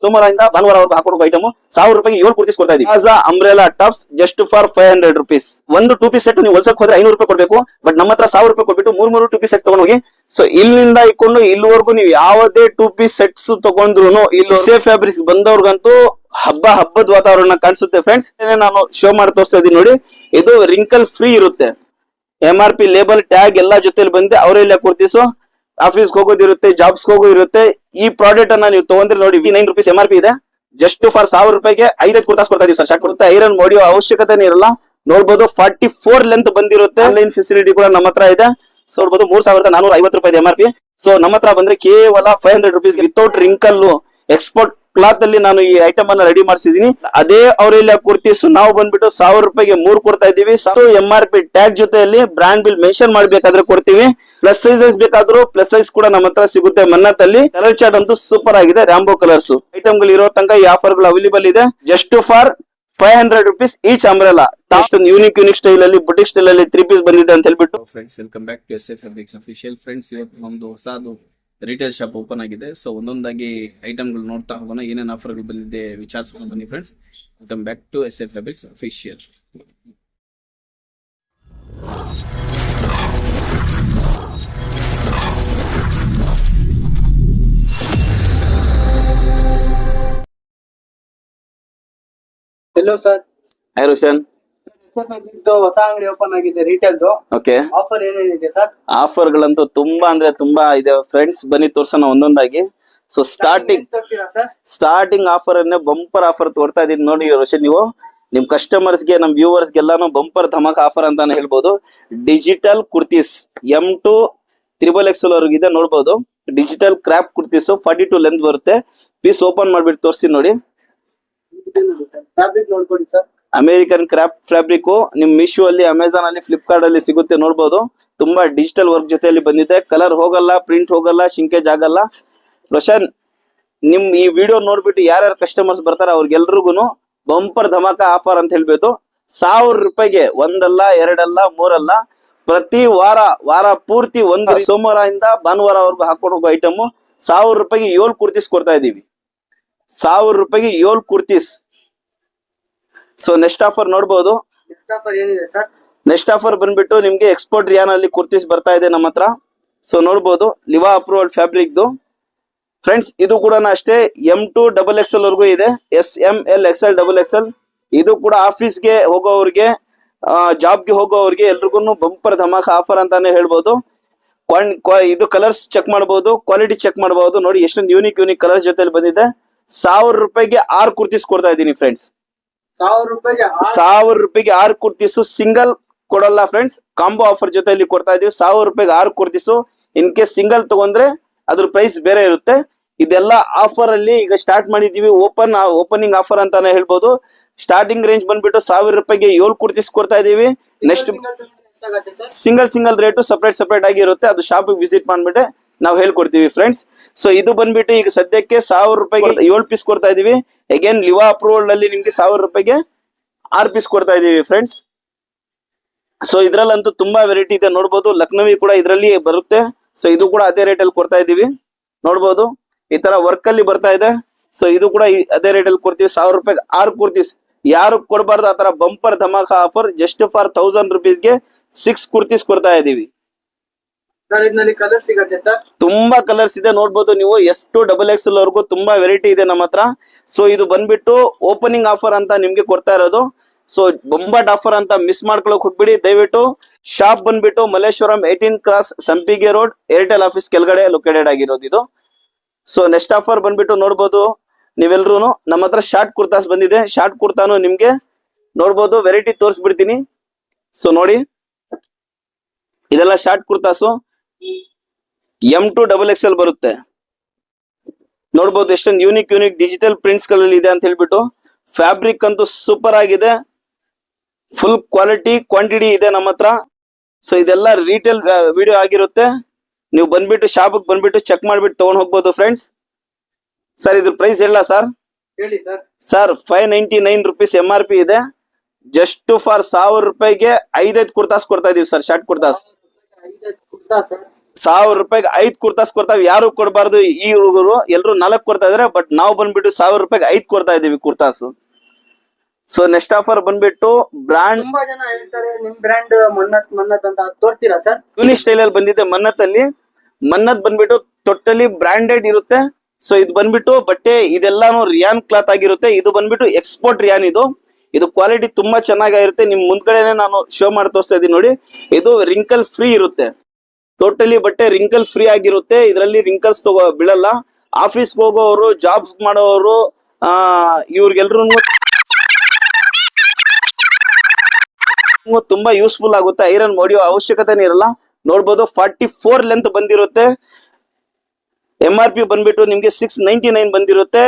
ಸೋಮವಾರದಿಂದ ಭಾನುವಾರವರೆಗೂ ಹಾಕೊಂಡು ಐಟಮ್ 1000 ರೂಪಾಯಿಗೆ 7 ಕುರ್ತೀಸ್ ಕೊಡ್ತಾ ಇದೀವಿ. Umbrella tops just for 500 rupees. ಒಂದು 2 ಪೀಸ್ ಸೆಟ್ ನೀವು ಹೊಲ್ಸಕ್ ಹೋದ್ರೆ 500 ರೂಪಾಯಿ ಕೊಡ್ಬೇಕು. ಬಟ್ ನಮ್ಮ ಹತ್ರ 1000 ರೂಪಾಯಿ ಕೊಟ್ಬಿಟ್ಟು 3 2 ಪೀಸ್ ಸೆಟ್ ತಗೊಂಡು ಹೋಗಿ. ಸೊ ಇಲ್ಲಿಂದ ಇಟ್ಕೊಂಡು ಇಲ್ಲಿವರೆಗೂ ನೀವು ಯಾವುದೇ 2 ಪೀಸ್ ಸೆಟ್ಸ್ ತಗೊಂಡ್ರು ಇಲ್ಲಿ ಸೇಫ್ ಫ್ಯಾಬ್ರಿಕ್ಸ್ ಬಂದವ್ರಿಗಂತೂ ಹಬ್ಬದ ವಾತಾವರಣ ಕಾಣಿಸುತ್ತೆ ಫ್ರೆಂಡ್ಸ್. ನಾನು ಶೋ ಮಾಡಿ ತೋರಿಸ್ತಾ ಇದೀನಿ ನೋಡಿ. ಇದು ರಿಂಕಲ್ ಫ್ರೀ ಇರುತ್ತೆ. MRP ಲೇಬಲ್ ಟ್ಯಾಗ್ ಎಲ್ಲಾ ಜೊತೆಲಿ ಬಂದಿದೆ. ಅವರೆಲ್ಲ ಕುರ್ತೀಸು ಆಫೀಸ್ ಹೋಗೋದಿರುತ್ತೆ, ಜಾಬ್ಸ್ ಹೋಗೋ ಇರುತ್ತೆ. ಈ ಪ್ರಾಡಕ್ಟ್ ಅನ್ನ ನೀವು ತಗೊಂಡ್ರೆ ನೋಡಿ 9 ರೂಪೀಸ್ MRP ಇದೆ. ಜಸ್ಟ್ ಫಾರ್ 1000 ರೂಪಾಯಿಗೆ 5 ಕುರ್ತಾಸ್ ಕೊಡ್ತಾ ಇದೀವಿ ಸರ್. ಶಾಕ್ ಕೊಡ್ತಾ ಐರನ್ ಮಾಡಿಯೋ ಅವಶ್ಯಕತೆ ಇರಲ್ಲ. ನೋಡ್ಬೋದು 44 ಲೆಂತ್ ಬಂದಿರುತ್ತೆ. ಆನ್ಲೈನ್ ಫೆಸಿಲಿಟಿ ಕೂಡ ನಮ್ಮ ಹತ್ರ ಇದೆ. ಸೊ ನೋಡ್ಬೋದು 3450 ರೂಪಾಯಿ MRP. ಸೊ ನಮ್ಮ ಹತ್ರ ಬಂದ್ರೆ ಕೇವಲ 500 rupees without wrinkle export cloth ಅಲ್ಲಿ ನಾನು ಈ ಐಟಮ್ ಅನ್ನ ರೆಡಿ ಮಾಡಿಸಿದೀನಿ. ಅದೇ ಅವರೆಲ್ಲ ಕುರ್ತೀಸ್ ನಾವು ಬಂದ್ಬಿಟ್ಟು 1000 ರೂಪಾಯಿಗೆ 3 ಕೊಡ್ತಾ ಇದೀವಿ. MRP ಟ್ಯಾಗ್ ಜೊತೆಯಲ್ಲಿ ಬ್ರಾಂಡ್ ಬಿಲ್ ಮೆನ್ಷನ್ ಮಾಡ್ಬೇಕಾದ್ರೆ ಕೊಡ್ತೀವಿ. ಪ್ಲಸ್ ಸೈಜಸ್ ಬೇಕಾದ್ರೂ ಪ್ಲಸ್ ಸೈಜ್ ಕೂಡ ನಮ್ಮ ಹತ್ರ ಸಿಗುತ್ತೆ. ಮನ್ನತ್ ಅಲ್ಲಿ ಕಲರ್ ಚಾರ್ಟ್ ಅಂತೂ ಸೂಪರ್ ಆಗಿದೆ. ರಾಂಬೋ ಕಲರ್ಸ್ ಐಟಮ್ ಗಳು ಇರೋ ತನಕ ಈ ಆಫರ್ ಗಳು ಅವೈಲೇಬಲ್ ಇದೆ. Just for 500 rupees each umbrella. ಅಷ್ಟೊಂದು ಯೂನಿಕ್ ಸ್ಟೈಲ್ ಅಲ್ಲಿ ಬುಟಿಕ್ ಸ್ಟೈಲ್ ಅಲ್ಲಿ 3 ಪೀಸ್ ಬಂದಿದೆ ಅಂತ ಹೇಳ್ಬಿಟ್ಟು. Friends welcome back to SF Fabrics official. Friends ಇವತ್ತು ನಮ್ದು ಹೊಸದು ರಿಟೇಲ್ ಶಾಪ್ ಓಪನ್ ಆಗಿದೆ. ಸೊ ಒಂದೊಂದಾಗಿ ಐಟಮ್ ಗಳು ನೋಡ್ತಾ ಹೋಗೋಣ. ಏನೇನು ಆಫರ್ ಗಳು ಬಂದಿದೆ ವಿಚಾರಿಸ್ಕೊಂಡು ಬನ್ನಿ friends. Welcome back to SF Fabrics official. Hello sir. Hi Roshan. ಹೊಸ ಅಂಗಡಿ ಓಪನ್ ಆಗಿದೆ ರಿಟೇಲ್. ಓಕೆ, ಆಫರ್ ಏನೇನಿದೆ ಸರ್? ಆಫರ್ ಗಳಂತೂ ತುಂಬಾ ಅಂದ್ರೆ ತುಂಬಾ ಇದೆ ಫ್ರೆಂಡ್ಸ್. ಬನ್ನಿ ತೋರ್ಸೋಣ ಒಂದೊಂದಾಗಿ. ಸೊ ಸ್ಟಾರ್ಟಿಂಗ್ ಆಫರ್ ಅನ್ನೇ ಬಂಪರ್ ಆಫರ್ ತೋರ್ತಾ ಇದೀನಿ ನೋಡಿ ರೋಷನ್. ನೀವು ನಿಮ್ ಕಸ್ಟಮರ್ಸ್ ಗೆ ನಮ್ ವ್ಯೂವರ್ಸ್ ಗೆಲ್ಲಾನು ಬಂಪರ್ ಧಮಾಕ್ ಆಫರ್ ಅಂತಾನೆ ಹೇಳ್ಬೋದು. ಡಿಜಿಟಲ್ ಕುರ್ತೀಸ್ M2 XXL ಇದೆ ನೋಡ್ಬೋದು. ಡಿಜಿಟಲ್ ಕ್ರಾಪ್ ಕುರ್ತೀಸ್ 42 ಲೆಂತ್ ಬರುತ್ತೆ. ಪೀಸ್ ಓಪನ್ ಮಾಡ್ಬಿಟ್ಟು ತೋರಿಸ್ತೀನಿ ನೋಡಿ. ಫ್ಯಾಬ್ರಿಕ್ ನೋಡ್ಕೊಳ್ಳಿ ಸರ್. ಅಮೆರಿಕನ್ ಕ್ರಾಪ್ ಫ್ಯಾಬ್ರಿಕ್ ನಿಮ್ ಮೀಶೋ ಅಲ್ಲಿ, ಅಮೆಝಾನ್ ಅಲ್ಲಿ, ಫ್ಲಿಪ್ಕಾರ್ಟ್ ಅಲ್ಲಿ ಸಿಗುತ್ತೆ ನೋಡ್ಬೋದು. ತುಂಬಾ ಡಿಜಿಟಲ್ ವರ್ಕ್ ಜೊತೆಯಲ್ಲಿ ಬಂದಿದೆ. ಕಲರ್ ಹೋಗಲ್ಲ, ಪ್ರಿಂಟ್ ಹೋಗಲ್ಲ, ಶಿಂಕೇಜ್ ಆಗಲ್ಲ. ರೋಷನ್, ನಿಮ್ ಈ ವಿಡಿಯೋ ನೋಡ್ಬಿಟ್ಟು ಯಾರ್ಯಾರು ಕಸ್ಟಮರ್ಸ್ ಬರ್ತಾರೆ ಅವ್ರಿಗೆಲ್ರಿಗೂ ಬಂಪರ್ ಧಮಾಕ ಆಫರ್ ಅಂತ ಹೇಳ್ಬೇಕು. 1000 ರೂಪಾಯಿಗೆ ಒಂದಲ್ಲ, ಎರಡಲ್ಲ, ಮೂರಲ್ಲ, ಪ್ರತಿ ವಾರ ಪೂರ್ತಿ ಒಂದು ಸೋಮವಾರದಿಂದ ಭಾನುವಾರವರೆಗೂ ಹಾಕೊಂಡು ಹೋಗೋ ಐಟಮ್ 1000 ರೂಪಾಯಿಗೆ 7 ಕುರ್ತೀಸ್ ಕೊಡ್ತಾ ಇದೀವಿ. 1000 ರೂಪಾಯಿಗೆ 7 ಕುರ್ತೀಸ್. ಸೊ ನೆಕ್ಸ್ಟ್ ಆಫರ್ ನೋಡ್ಬೋದು. ನೆಕ್ಸ್ಟ್ ಆಫರ್ ಬಂದ್ಬಿಟ್ಟು ನಿಮ್ಗೆ ಎಕ್ಸ್ಪೋರ್ಟ್ ರಿಯಾನ್ ಅಲ್ಲಿ ಕುರ್ತೀಸ್ ಬರ್ತಾ ಇದೆ ನಮ್ಮ ಹತ್ರ. ಸೊ ನೋಡ್ಬೋದು ಲಿವಾ ಅಪ್ರೂವಲ್ ಫ್ಯಾಬ್ರಿಕ್ ಫ್ರೆಂಡ್ಸ್. ಇದು ಕೂಡ ಅಷ್ಟೇ M2 XXL ವರ್ಗೂ ಇದೆ. SM L XL XXL. ಇದು ಕೂಡ ಆಫೀಸ್ಗೆ ಹೋಗೋವ್ರಿಗೆ, ಜಾಬ್ಗೆ ಹೋಗೋವ್ರಿಗೆ ಎಲ್ರಿಗೂ ಬಂಪರ್ ಧಮಾಕ ಆಫರ್ ಅಂತಾನೆ ಹೇಳ್ಬೋದು. ಇದು ಕಲರ್ಸ್ ಚೆಕ್ ಮಾಡಬಹುದು, ಕ್ವಾಲಿಟಿ ಚೆಕ್ ಮಾಡಬಹುದು. ನೋಡಿ ಎಷ್ಟೊಂದು ಯೂನಿಕ್ ಕಲರ್ಸ್ ಜೊತೆಲಿ ಬಂದಿದೆ. 1000 ರೂಪಾಯಿಗೆ 6 ಕುರ್ತೀಸ್ ಕೊಡ್ತಾ ಇದೀನಿ ಫ್ರೆಂಡ್ಸ್. 1000 ರೂಪಾಯಿಗೆ 6 ಕುರ್ತೀಸು ಸಿಂಗಲ್ ಕೊಡಲ್ಲ ಫ್ರೆಂಡ್ಸ್. ಕಾಂಬೋ ಆಫರ್ ಜೊತೆಲಿ ಕೊಡ್ತಾ ಇದೀವಿ. 1000 ರೂಪಾಯಿಗೆ 6 ಕುರ್ತೀಸು. ಇನ್ ಕೇಸ್ ಸಿಂಗಲ್ ತಗೊಂಡ್ರೆ ಅದ್ರ ಪ್ರೈಸ್ ಬೇರೆ ಇರುತ್ತೆ. ಇದೆಲ್ಲ ಆಫರ್ ಅಲ್ಲಿ ಈಗ ಸ್ಟಾರ್ಟ್ ಮಾಡಿದೀವಿ. ಓಪನಿಂಗ್ ಆಫರ್ ಅಂತಾನೆ ಹೇಳ್ಬೋದು. ಸ್ಟಾರ್ಟಿಂಗ್ ರೇಂಜ್ ಬಂದ್ಬಿಟ್ಟು 1000 ರೂಪಾಯಿಗೆ 7 ಕುರ್ತೀಸ್ ಕೊಡ್ತಾ ಇದೀವಿ. ನೆಕ್ಸ್ಟ್ ಸಿಂಗಲ್ ರೇಟು ಸಪರೇಟ್ ಆಗಿರುತ್ತೆ. ಅದು ಶಾಪ್ ವಿಸಿಟ್ ಮಾಡ್ಬಿಟ್ಟೆ ನಾವು ಹೇಳ್ಕೊಡ್ತೀವಿ ಫ್ರೆಂಡ್ಸ್. ಸೊ ಇದು ಬಂದ್ಬಿಟ್ಟು ಈಗ ಸದ್ಯಕ್ಕೆ 1000 ರೂಪಾಯಿಗೆ 7 ಪೀಸ್ ಕೊಡ್ತಾ ಇದೀವಿ. ಅಗೇನ್ ಲಿವಾ ಅಪ್ರೂವಲ್ ಅಲ್ಲಿ ನಿಮ್ಗೆ 1000 ರೂಪಾಯಿಗೆ 6 ಪೀಸ್ ಕೊಡ್ತಾ ಇದೀವಿ ಫ್ರೆಂಡ್ಸ್. ಸೊ ಇದ್ರಲ್ಲಂತೂ ತುಂಬಾ ವೆರೈಟಿ ಇದೆ ನೋಡ್ಬೋದು. ಲಕ್ನವಿ ಕೂಡ ಇದರಲ್ಲಿ ಬರುತ್ತೆ. ಸೊ ಇದು ಕೂಡ ಅದೇ ರೇಟ್ ಅಲ್ಲಿ ಕೊಡ್ತಾ ಇದೀವಿ ನೋಡ್ಬೋದು. ಈ ತರ ವರ್ಕ್ ಅಲ್ಲಿ ಬರ್ತಾ ಇದೆ. ಸೊ ಇದು ಕೂಡ ಅದೇ ರೇಟ್ ಅಲ್ಲಿ ಕೊಡ್ತೀವಿ. 1000 ರೂಪಾಯಿಗೆ 6 ಕುರ್ತೀಸ್. ಯಾರು ಕೊಡಬಾರ್ದು ಆ ತರ bumper dhamaka offer. Just for 1000 ರೂಪೀಸ್ಗೆ 6 kurtis ಕೊಡ್ತಾ ಇದೀವಿ. ತುಂಬಾ ಕಲರ್ಸ್ ಇದೆ ನೋಡ್ಬೋದು ನೀವು. S2 XXL ವರ್ಗೂ ತುಂಬಾ ವೆರೈಟಿ ಇದೆ ನಮ್ಮ ಹತ್ರ. ಸೊ ಇದು ಬಂದ್ಬಿಟ್ಟು ಓಪನಿಂಗ್ ಆಫರ್ ಅಂತ ನಿಮ್ಗೆ ಕೊಡ್ತಾ ಇರೋದು. ಸೊ ಬೊಂಬಾಟ್ ಆಫರ್ ಅಂತ ಮಿಸ್ ಮಾಡ್ಕೊಳಕ್ ಹೋಗ್ಬಿಡಿ ದಯವಿಟ್ಟು. ಶಾಪ್ ಬಂದ್ಬಿಟ್ಟು ಮಲ್ಲೇಶ್ವರಂ 18 ಕ್ರಾಸ್ ಸಂಪಿಗೆ ರೋಡ್, ಏರ್ಟೆಲ್ ಆಫೀಸ್ ಕೆಳಗಡೆ ಲೊಕೇಟೆಡ್ ಆಗಿರೋದು ಇದು. ಸೊ ನೆಕ್ಸ್ಟ್ ಆಫರ್ ಬಂದ್ಬಿಟ್ಟು ನೋಡ್ಬೋದು ನೀವೆಲ್ರೂ ನಮ್ಮ ಹತ್ರ ಶಾರ್ಟ್ ಕುರ್ತಾಸ್ ಬಂದಿದೆ. ಶಾರ್ಟ್ ಕುರ್ತಾನು ನಿಮ್ಗೆ ನೋಡ್ಬೋದು. ವೆರೈಟಿ ತೋರಿಸ್ಬಿಡ್ತೀನಿ. ಸೊ ನೋಡಿ ಇದೆಲ್ಲ ಶಾರ್ಟ್ ಕುರ್ತಾಸು M2 XXL ಬರುತ್ತೆ ನೋಡ್ಬೋದು. ಎಷ್ಟೊಂದು ಯೂನಿಕ್ ಡಿಜಿಟಲ್ ಪ್ರಿಂಟ್ಸ್ ಗಳಲ್ಲಿ ಇದೆ ಅಂತ ಹೇಳ್ಬಿಟ್ಟು. ಫ್ಯಾಬ್ರಿಕ್ ಅಂತೂ ಸೂಪರ್ ಆಗಿದೆ. ಫುಲ್ ಕ್ವಾಲಿಟಿ ಕ್ವಾಂಟಿಟಿ ಇದೆ ನಮ್ಮ ಹತ್ರ. ಸೊ ಇದೆಲ್ಲ ರಿಟೇಲ್ ವಿಡಿಯೋ ಆಗಿರುತ್ತೆ. ನೀವು ಬಂದ್ಬಿಟ್ಟು ಶಾಪ್ ಬಂದ್ಬಿಟ್ಟು ಚೆಕ್ ಮಾಡ್ಬಿಟ್ಟು ತಗೊಂಡ್ ಹೋಗ್ಬೋದು ಫ್ರೆಂಡ್ಸ್. ಸರ್ ಇದ್ರ ಪ್ರೈಸ್ ಹೇಳ ಸರ್? ಸರ್ 599 ರೂಪೀಸ್ MRP ಇದೆ. ಜಸ್ಟ್ ಫಾರ್ 1000 ರೂಪಾಯಿಗೆ 5 ಕುರ್ತಾಸ್ ಕೊಡ್ತಾ ಇದೀವಿ ಸರ್. ಶಾರ್ಟ್ ಕುರ್ತಾಸ್ 1,000 ರೂಪಾಯಿಗೆ 5 ಕುರ್ತಾಸ್ ಕೊಡ್ತಾವ್. ಯಾರು ಕೊಡಬಾರ್ದು, ಈ ಹುಡುಗರು ಎಲ್ರು 4 ಕೊಡ್ತಾ ಇದಾರೆ, ಬಟ್ ನಾವು ಬಂದ್ಬಿಟ್ಟು 1,000 ರೂಪಾಯಿಗೆ 5 ಕೊಡ್ತಾ ಇದೀವಿ ಕುರ್ತಾಸ್. ಸೊ ನೆಕ್ಸ್ಟ್ ಆಫರ್ ಬಂದ್ಬಿಟ್ಟು ಬ್ರಾಂಡ್ ತುಂಬಾ ಜನ ಹೇಳ್ತಾರೆ ನಿಮ್ ಬ್ರ್ಯಾಂಡ್ ಮನ್ನತ್ ಮನ್ನತ್ ಅಂತ ತೋರ್ತೀರಾ ಸರ್? ಯೂನಿಕ್ ಸ್ಟೈಲ್ ಅಲ್ಲಿ ಬಂದಿದೆ ಮನ್ನತ್ ಅಲ್ಲಿ. ಮನ್ನತ್ ಬಂದ್ಬಿಟ್ಟು ಟೋಟಲಿ ಬ್ರಾಂಡೆಡ್ ಇರುತ್ತೆ. ಸೊ ಇದು ಬಂದ್ಬಿಟ್ಟು ಬಟ್ಟೆ ಇದೆಲ್ಲಾನು ರಿಯಾನ್ ಕ್ಲಾತ್ ಆಗಿರುತ್ತೆ. ಇದು ಬಂದ್ಬಿಟ್ಟು ಎಕ್ಸ್ಪೋರ್ಟ್ ರಿಯಾನ್. ಇದು ಕ್ವಾಲಿಟಿ ತುಂಬಾ ಚೆನ್ನಾಗಿರುತ್ತೆ. ನಿಮ್ ಮುಂದ್ಗಡೆನೆ ನಾನು ಶೋ ಮಾಡಿ ತೋರಿಸ್ತಾ ಇದೀನಿ ನೋಡಿ. ಇದು ರಿಂಕಲ್ ಫ್ರೀ ಇರುತ್ತೆ. ಟೋಟಲಿ ಬಟ್ಟೆ ರಿಂಕಲ್ ಫ್ರೀ ಆಗಿರುತ್ತೆ. ಇದರಲ್ಲಿ ರಿಂಕಲ್ಸ್ ಬೀಳಲ್ಲ. ಆಫೀಸ್ ಹೋಗೋರು, ಜಾಬ್ಸ್ ಮಾಡೋರು, ಇವ್ರಿಗೆಲ್ರು ತುಂಬಾ ಯೂಸ್ಫುಲ್ ಆಗುತ್ತೆ. ಐರನ್ ಹೊಡಿಯೋ ಅವಶ್ಯಕತೆನೇ ಇರಲ್ಲ. ನೋಡ್ಬೋದು 44 ಲೆಂತ್ ಬಂದಿರುತ್ತೆ. MRP ಬಂದ್ಬಿಟ್ಟು ನಿಮ್ಗೆ 699 ಬಂದಿರುತ್ತೆ.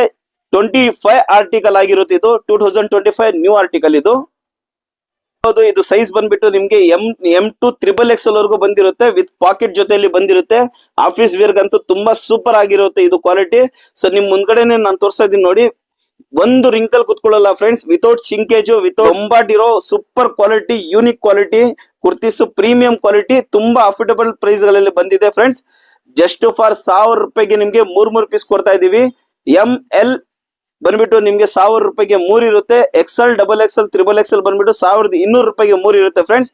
25 ಆರ್ಟಿಕಲ್ ಆಗಿರುತ್ತೆ. ಇದು 2025 ನ್ಯೂ ಆರ್ಟಿಕಲ್ ಇದು. ಹೌದು, ಇದು ಸೈಜ್ ಬಂದ್ಬಿಟ್ಟು ನಿಮ್ಗೆ M2 XXL ವರೆಗೂ ಬಂದಿರುತ್ತೆ. ವಿತ್ ಪಾಕೆಟ್ ಜೊತೆಯಲ್ಲಿ ಬಂದಿರುತ್ತೆ. ಆಫೀಸ್ ವೇರ್ ಗಂತೂ ತುಂಬಾ ಸೂಪರ್ ಆಗಿರುತ್ತೆ ಇದು ಕ್ವಾಲಿಟಿ. ಸೊ ನಿಮ್ ಮುಂದ್ಗಡೆನೆ ನಾನು ತೋರಿಸ್ತಾ ಇದೀನಿ ನೋಡಿ. ಒಂದು ರಿಂಕಲ್ ಕುತ್ಕೊಳ್ಳಲ್ಲ ಫ್ರೆಂಡ್ಸ್. ವಿತೌಟ್ ಶಿಂಕೇಜ್, ವಿತೌಟ್ ಒಂಬಾಟಿರೋ super quality, unique quality kurtis, premium quality, ತುಂಬಾ ಅಫೋರ್ಡಬಲ್ ಪ್ರೈಸ್ ಗಳಲ್ಲಿ ಬಂದಿದೆ ಫ್ರೆಂಡ್ಸ್. ಜಸ್ಟ್ ಫಾರ್ 1,000 ರೂಪಾಯಿಗೆ ನಿಮ್ಗೆ 3 ಪೀಸ್ ಕೊಡ್ತಾ ಇದೀವಿ. ML ಬಂದ್ಬಿಟ್ಟು ನಿಮ್ಗೆ 1,000 ರೂಪಾಯಿಗೆ 3 ಇರುತ್ತೆ. XL, XXL, XXL ಬಂದ್ಬಿಟ್ಟು 1,200 ರೂಪಾಯಿಗೆ 3 ಇರುತ್ತೆ ಫ್ರೆಂಡ್ಸ್.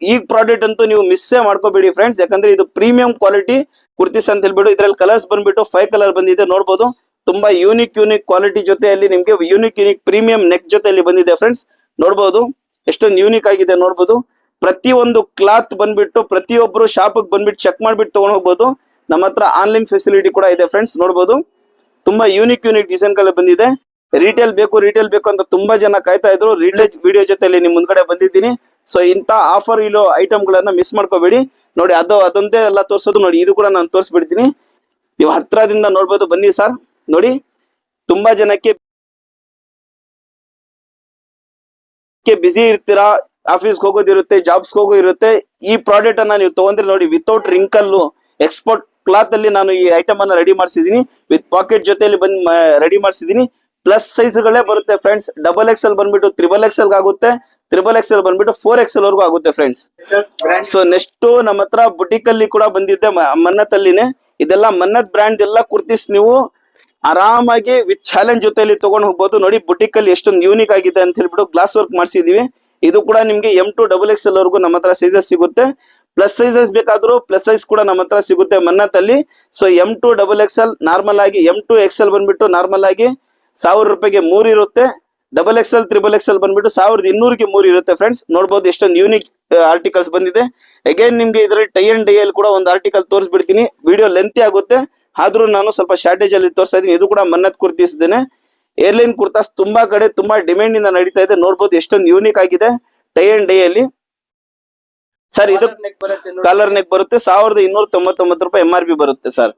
ಈ ಪ್ರಾಡಕ್ಟ್ ಅಂತೂ ನೀವು ಮಿಸ್ಸೇ ಮಾಡ್ಕೋಬೇಡಿ ಫ್ರೆಂಡ್ಸ್, ಯಾಕಂದ್ರೆ ಇದು ಪ್ರೀಮಿಯಂ ಕ್ವಾಲಿಟಿ ಕುರ್ತೀಸ್ ಅಂತ ಹೇಳ್ಬಿಟ್ಟು. ಇದ್ರಲ್ಲಿ ಕಲರ್ಸ್ ಬಂದ್ಬಿಟ್ಟು 5 ಕಲರ್ ಬಂದಿದೆ ನೋಡ್ಬೋದು. ತುಂಬಾ ಯೂನಿಕ್ ಕ್ವಾಲಿಟಿ ಜೊತೆಯಲ್ಲಿ ನಿಮ್ಗೆ ಯೂನಿಕ್ ಪ್ರೀಮಿಯಂ ನೆಕ್ ಜೊತೆಯಲ್ಲಿ ಬಂದಿದೆ ಫ್ರೆಂಡ್ಸ್. ನೋಡ್ಬೋದು ಎಷ್ಟೊಂದು ಯೂನಿಕ್ ಆಗಿದೆ ನೋಡ್ಬೋದು. ಪ್ರತಿಯೊಂದು ಕ್ಲಾತ್ ಬಂದ್ಬಿಟ್ಟು ಪ್ರತಿಯೊಬ್ರು ಶಾಪ್ ಬಂದ್ಬಿಟ್ಟು ಚೆಕ್ ಮಾಡ್ಬಿಟ್ಟು ತಗೊಂಡ್ ಹೋಗ್ಬೋದು. ನಮ್ಮ ಹತ್ರ ಆನ್ಲೈನ್ ಫೆಸಿಲಿಟಿ ಕೂಡ ಇದೆ ಫ್ರೆಂಡ್ಸ್. ನೋಡ್ಬೋದು ತುಂಬಾ ಯೂನಿಕ್ ಡಿಸೈನ್ ಗಳು ಬಂದಿದೆ. ರಿಟೇಲ್ ಬೇಕು ಅಂತ ತುಂಬಾ ಜನ ಕಾಯ್ತಾ ಇದ್ರು. ರಿಟೇಲ್ ವಿಡಿಯೋ ಜೊತೆಲಿ ನಿಮ್ ಮುಂದ್ಗಡೆ ಬಂದಿದ್ದೀನಿ. ಸೊ ಇಂತ ಆಫರ್ ಇರೋ ಐಟಮ್ ಗಳನ್ನ ಮಿಸ್ ಮಾಡ್ಕೋಬೇಡಿ ನೋಡಿ. ಅದೊಂದೇ ಎಲ್ಲ ತೋರ್ಸೋದು ನೋಡಿ. ಇದು ಕೂಡ ನಾನು ತೋರಿಸ್ಬಿಡ್ತೀನಿ, ನೀವು ಹತ್ರದಿಂದ ನೋಡ್ಬೋದು. ಬನ್ನಿ ಸರ್ ನೋಡಿ. ತುಂಬಾ ಜನಕ್ಕೆ ಬಿಸಿ ಇರ್ತೀರಾ, ಆಫೀಸ್ಗೆ ಹೋಗೋದಿರುತ್ತೆ, ಜಾಬ್ಸ್ ಹೋಗೋ ಇರುತ್ತೆ. ಈ ಪ್ರಾಡಕ್ಟ್ ಅನ್ನ ನೀವು ತಗೊಂಡ್ರೆ ನೋಡಿ, ವಿತೌಟ್ ರಿಂಕಲ್ ಎಕ್ಸ್ಪೋರ್ಟ್ ಕ್ಲಾತ್ ಅಲ್ಲಿ ನಾನು ಈ ಐಟಮ್ ಅನ್ನ ರೆಡಿ ಮಾಡಿಸಿದೀನಿ. ವಿತ್ ಪಾಕೆಟ್ ಜೊತೆಯಲ್ಲಿ ರೆಡಿ ಮಾಡಿಸಿದೀನಿ. ಪ್ಲಸ್ ಸೈಜ್ ಗಳೇ ಬರುತ್ತೆ ಫ್ರೆಂಡ್ಸ್. XXL ಬಂದ್ಬಿಟ್ಟು XXL ಆಗುತ್ತೆ. XXL ಬಂದ್ಬಿಟ್ಟು 4XL ವರೆಗೂ ಆಗುತ್ತೆ ಫ್ರೆಂಡ್ಸ್. ಸೊ ನೆಕ್ಸ್ಟ್ ನಮ್ಮ ಹತ್ರ ಬುಟಿಕ್ ಅಲ್ಲಿ ಕೂಡ ಬಂದಿದ್ದೆ ಮನ್ನತ್ ಅಲ್ಲಿನೇ. ಇದೆಲ್ಲ ಮನ್ನತ್ ಬ್ರ್ಯಾಂಡ್ ಎಲ್ಲ ಕುರ್ತೀಸ್ ನೀವು ಆರಾಮಾಗಿ ವಿತ್ ಚಾಲೆಂಜ್ ಜೊತೆಯಲ್ಲಿ ತಗೊಂಡ್ ಹೋಗ್ಬೋದು ನೋಡಿ. ಬುಟಿಕ್ ಅಲ್ಲಿ ಎಷ್ಟೊಂದು ಯೂನಿಕ್ ಆಗಿದೆ ಅಂತ ಹೇಳ್ಬಿಟ್ಟು ಗ್ಲಾಸ್ ವರ್ಕ್ ಮಾಡಿಸಿದೀವಿ. ಇದು ಕೂಡ ನಿಮ್ಗೆ M2 XXL ವರೆಗೂ ನಮ್ಮ ಹತ್ರ ಸೈಜಸ್ ಸಿಗುತ್ತೆ. ಪ್ಲಸ್ ಸೈಜಸ್ ಬೇಕಾದ್ರೂ ಪ್ಲಸ್ ಸೈಜ್ ಕೂಡ ನಮ್ಮ ಹತ್ರ ಸಿಗುತ್ತೆ ಮನ್ನತ್ ಅಲ್ಲಿ. ಸೊ M2 XXL ನಾರ್ಮಲ್ ಆಗಿ, M2 XL ಬಂದ್ಬಿಟ್ಟು ನಾರ್ಮಲ್ ಆಗಿ 1,000 ರೂಪಾಯಿಗೆ 3 ಇರುತ್ತೆ. XXL, XXL ಬಂದ್ಬಿಟ್ಟು 1,200ಗೆ 3 ಇರುತ್ತೆ ಫ್ರೆಂಡ್ಸ್. ನೋಡ್ಬೋದು ಎಷ್ಟೊಂದು ಯೂನಿಕ್ ಆರ್ಟಿಕಲ್ಸ್ ಬಂದಿದೆ. ಅಗೇನ್ ನಿಮ್ಗೆ ಇದರಲ್ಲಿ ಟೈ ಅಂಡ್ ಡೈ ಅಲ್ಲಿ ಕೂಡ ಒಂದು ಆರ್ಟಿಕಲ್ ತೋರಿಸ್ಬಿಡ್ತೀನಿ. ವಿಡಿಯೋ ಲೆಂತಿ ಆಗುತ್ತೆ, ಆದ್ರೂ ನಾನು ಸ್ವಲ್ಪ ಶಾರ್ಟೇಜ್ ಅಲ್ಲಿ ತೋರಿಸ್ತಾ ಇದೀನಿ. ಇದು ಕೂಡ ಮನ್ನತ್ ಕುರ್ತಿಸಿದ್ದೇನೆ. ಏರ್ಲೈನ್ ಕುರ್ತಾಸ್ ತುಂಬಾ ಕಡೆ ತುಂಬಾ ಡಿಮ್ಯಾಂಡ್ ಇಂದ ನಡೀತಾ ಇದೆ. ನೋಡ್ಬೋದು ಎಷ್ಟೊಂದು ಯೂನಿಕ್ ಆಗಿದೆ ಟೈ ಅಂಡ್ ಡೈ ಅಲ್ಲಿ. ಸರ್ ಇದು ಕಾಲರ್ ನೆಕ್ ಬರುತ್ತೆ. 1,299 ರೂಪಾಯಿ MRP ಬರುತ್ತೆ ಸರ್.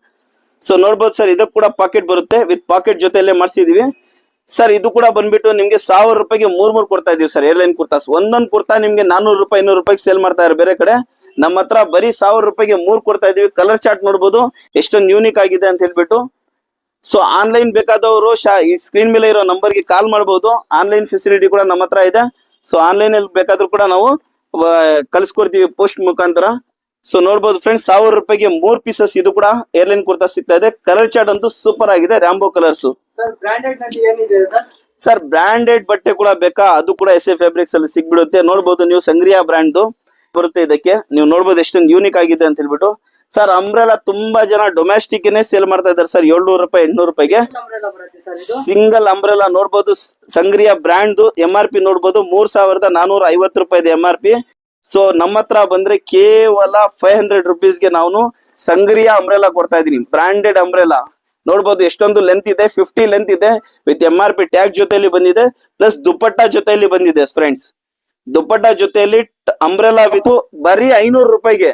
ಸೊ ನೋಡ್ಬೋದು ಸರ್, ಇದಕ್ಕೆ ಕೂಡ ಪಾಕೆಟ್ ಬರುತ್ತೆ. ವಿತ್ ಪಾಕೆಟ್ ಜೊತೆಯಲ್ಲೇ ಮಾಡಿಸಿದೀವಿ ಸರ್. ಇದು ಕೂಡ ಬಂದ್ಬಿಟ್ಟು ನಿಮ್ಗೆ 1,000 ರೂಪಾಯಿಗೆ 3 ಕೊಡ್ತಾ ಇದೀವಿ ಸರ್. ಏರ್ಲೈನ್ ಕುರ್ತಾಸ್ ಒಂದೊಂದು ಕುರ್ತಾ ನಿಮ್ಗೆ 400 ರೂಪಾಯಿ 200 ರೂಪಾಯಿಗೆ ಸೇಲ್ ಮಾಡ್ತಾ ಇದ್ದಾರೆ ಬೇರೆ ಕಡೆ. ನಮ್ಮ ಹತ್ರ ಬರೀ 1,000 ರೂಪಾಯಿಗೆ 3 ಕೊಡ್ತಾ ಇದೀವಿ. ಕಲರ್ ಚಾರ್ಟ್ ನೋಡ್ಬೋದು ಎಷ್ಟೊಂದು ಯೂನಿಕ್ ಆಗಿದೆ ಅಂತ ಹೇಳ್ಬಿಟ್ಟು. ಸೊ ಆನ್ಲೈನ್ ಬೇಕಾದವರು ಈ ಸ್ಕ್ರೀನ್ ಮೇಲೆ ಇರೋ ನಂಬರ್ಗೆ ಕಾಲ್ ಮಾಡಬಹುದು. ಆನ್ಲೈನ್ ಫೆಸಿಲಿಟಿ ಕೂಡ ನಮ್ಮ ಹತ್ರ ಇದೆ. ಸೊ ಆನ್ಲೈನ್ ಅಲ್ಲಿ ಬೇಕಾದ್ರೂ ಕೂಡ ನಾವು ಕಳ್ಸಿಕೊಡ್ತೀವಿ ಪೋಸ್ಟ್ ಮುಖಾಂತರ. ಸೊ ನೋಡ್ಬೋದು ಫ್ರೆಂಡ್ಸ್, 1,000 ರೂಪಾಯಿಗೆ 3 ಪೀಸಸ್ ಇದು ಕೂಡ ಏರ್ಲೈನ್ ಕುರ್ತಾ ಸಿಗ್ತಾ ಇದೆ. ಕಲರ್ ಚಾರ್ಟ್ ಅಂತೂ ಸೂಪರ್ ಆಗಿದೆ, ರ್ಯಾಂಬೋ ಕಲರ್ಸ್. ಸರ್ ಬ್ರಾಂಡೆಡ್ ಬಟ್ಟೆ ಕೂಡ ಬೇಕಾ, ಅದು ಕೂಡ SF ಫ್ಯಾಬ್ರಿಕ್ಸ್ ಅಲ್ಲಿ ಸಿಗ್ಬಿಡುತ್ತೆ. ನೋಡ್ಬೋದು ನೀವು ಸಂಗ್ರಿಯಾ ಬ್ರ್ಯಾಂಡ್ ಬರುತ್ತೆ ಇದಕ್ಕೆ. ನೀವು ನೋಡ್ಬೋದು ಎಷ್ಟೊಂದು ಯೂನಿಕ್ ಆಗಿದೆ ಅಂತ ಹೇಳ್ಬಿಟ್ಟು. ಸರ್ ಅಂಬ್ರೆಲಾ ತುಂಬಾ ಜನ ಡೊಮೆಸ್ಟಿಕ್ ಸೇಲ್ ಮಾಡ್ತಾ ಇದ್ದಾರೆ ಸರ್. 700 ರೂಪಾಯಿ 800 ರೂಪಾಯಿಗೆ ಸಿಂಗಲ್ ಅಂಬ್ರೆಲಾ. ನೋಡ್ಬೋದು ಸಂಗ್ರಿಯಾ ಬ್ರ್ಯಾಂಡ್ MRP ನೋಡ್ಬೋದು 3,450 ರೂಪಾಯಿ ಇದೆ MRP. ಸೊ ನಮ್ಮ ಹತ್ರ ಬಂದ್ರೆ ಕೇವಲ 500 ರುಪೀಸ್ಗೆ ನಾನು ಸಂಗ್ರಿಯಾ ಅಂಬ್ರೆಲಾ ಕೊಡ್ತಾ ಇದೀನಿ. ಬ್ರಾಂಡೆಡ್ ಅಂಬ್ರೆಲಾ ನೋಡ್ಬೋದು ಎಷ್ಟೊಂದು ಲೆಂತ್ ಇದೆ, 50 ಲೆಂತ್ ಇದೆ. ವಿತ್ MRP ಟ್ಯಾಗ್ ಜೊತೆಯಲ್ಲಿ ಬಂದಿದೆ. ಪ್ಲಸ್ ದುಪ್ಪಟ್ಟ ಜೊತೆಯಲ್ಲಿ ಬಂದಿದೆ ಫ್ರೆಂಡ್ಸ್. ದುಪ್ಪಟ್ಟ ಜೊತೆಯಲ್ಲಿ ಅಂಬ್ರೆಲಾ ವಿತ್ ಬರೀ 500 ರೂಪಾಯಿಗೆ